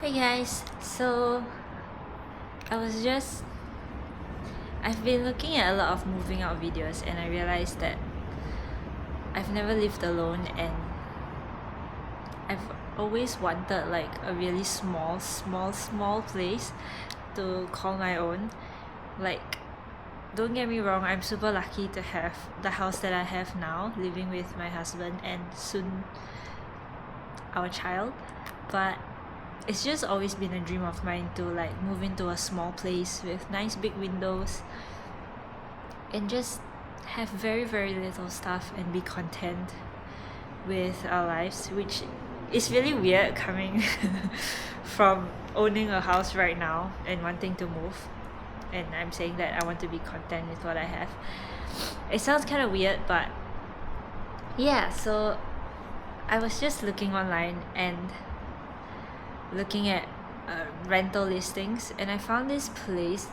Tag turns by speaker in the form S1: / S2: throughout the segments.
S1: Hey guys, so I was just I've been looking at a lot of moving out videos and I realized that I've never lived alone and I've always wanted like a really small place to call my own. Like, don't get me wrong, I'm super lucky to have the house that I have now, living with my husband and soon our child, but it's just always been a dream of mine to like move into a small place with nice big windows and just have very little stuff and be content with our lives, which is really weird coming from owning a house right now and wanting to move. And I'm saying that I want to be content with what I have. It sounds kind of weird, but yeah, so I was just looking online and looking at rental listings, and I found this place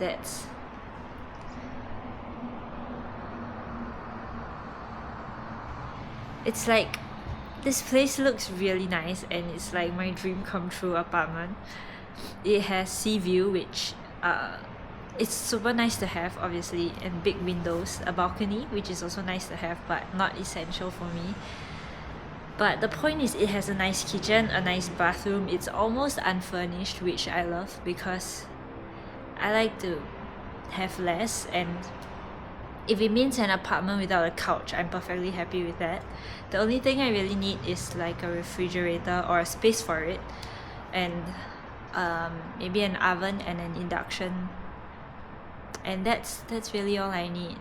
S1: it's like this place looks really nice and it's like my dream come true apartment. It has sea view, which it's super nice to have, obviously, and big windows, a balcony, which is also nice to have but not essential for me. But the point is, it has a nice kitchen, a nice bathroom. It's almost unfurnished, which I love because I like to have less, and if it means an apartment without a couch, I'm perfectly happy with that. The only thing I really need is like a refrigerator or a space for it, and maybe an oven and an induction, and that's really all I need.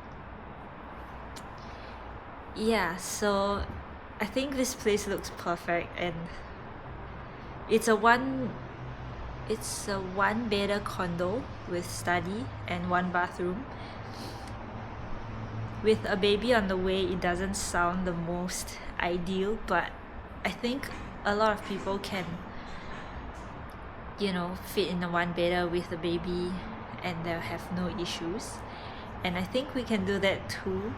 S1: Yeah, so I think this place looks perfect, and it's a one bedder condo with study and one bathroom. With a baby on the way, it doesn't sound the most ideal, but I think a lot of people can, fit in a one bedder with a baby and they'll have no issues. And I think we can do that too.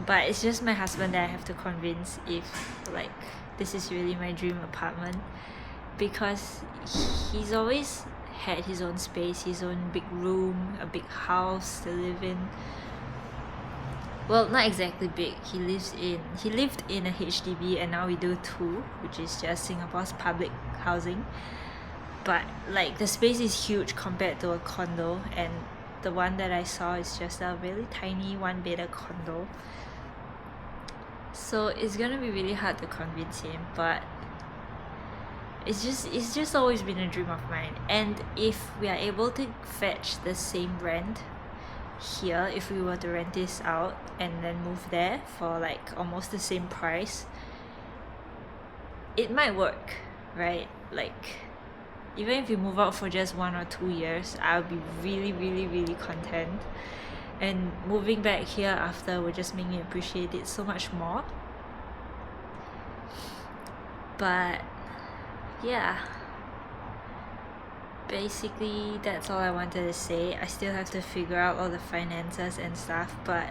S1: But it's just my husband that I have to convince if like this is really my dream apartment, because he's always had his own space, his own big room, a big house to live in. Well, not exactly big. He lived in a HDB and now we do too, which is just Singapore's public housing. But like the space is huge compared to a condo, and the one that I saw is just a really tiny one bedder condo. So it's gonna be really hard to convince him, but it's just always been a dream of mine. And if we are able to fetch the same rent here, if we were to rent this out and then move there for like almost the same price, it might work, right? Like, even if we move out for just 1 or 2 years, I'll be really content. And moving back here after will just make me appreciate it so much more. But yeah, basically that's all I wanted to say. I still have to figure out all the finances and stuff, but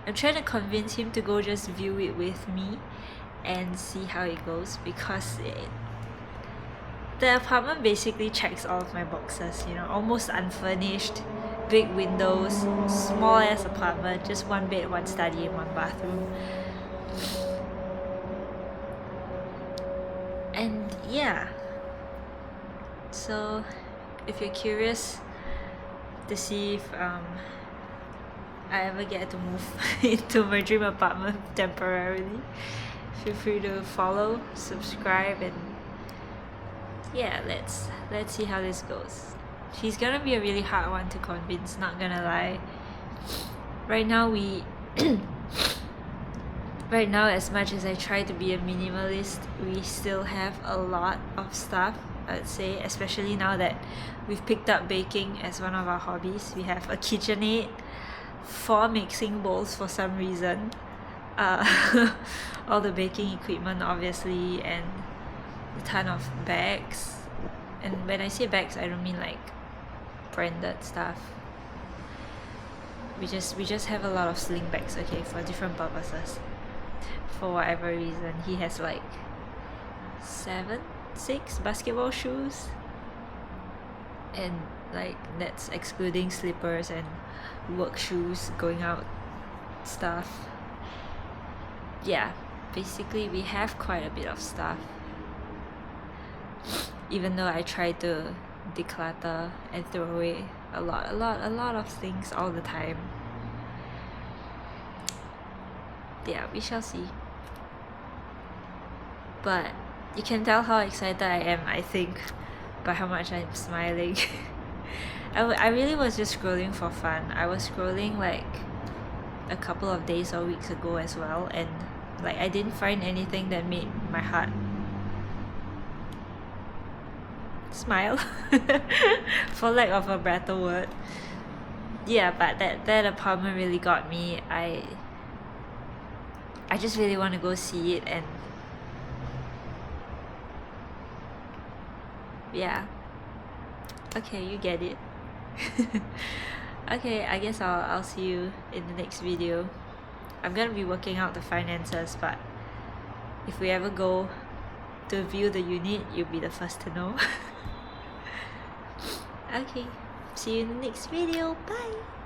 S1: I'm trying to convince him to go just view it with me and see how it goes, because the apartment basically checks all of my boxes, almost unfurnished, big windows, small ass apartment, just one bed, one study, and one bathroom. And yeah, so if you're curious to see if I ever get to move into my dream apartment temporarily, feel free to follow, subscribe, and yeah, let's see how this goes. She's gonna be a really hard one to convince, not gonna lie. Right now right now, as much as I try to be a minimalist, we still have a lot of stuff, I'd say, especially now that we've picked up baking as one of our hobbies. We have a KitchenAid, 4 mixing bowls for some reason, all the baking equipment obviously, and a ton of bags. And when I say bags, I don't mean like branded stuff. We just have a lot of sling bags, okay, for different purposes. For whatever reason, he has like 7 6 basketball shoes, and like that's excluding slippers and work shoes, going out stuff. Yeah, basically we have quite a bit of stuff, even though I try to declutter and throw away a lot of things all the time. Yeah, we shall see. But you can tell how excited I am, I think, by how much I'm smiling. I really was just scrolling for fun. I was scrolling like a couple of days or weeks ago as well, and like I didn't find anything that made my heart smile, for lack of a better word. Yeah, but that apartment really got me. I just really want to go see it, and yeah. Okay, you get it. Okay, I guess I'll see you in the next video. I'm gonna be working out the finances, but if we ever go to view the unit, you'll be the first to know. Okay, see you in the next video. Bye.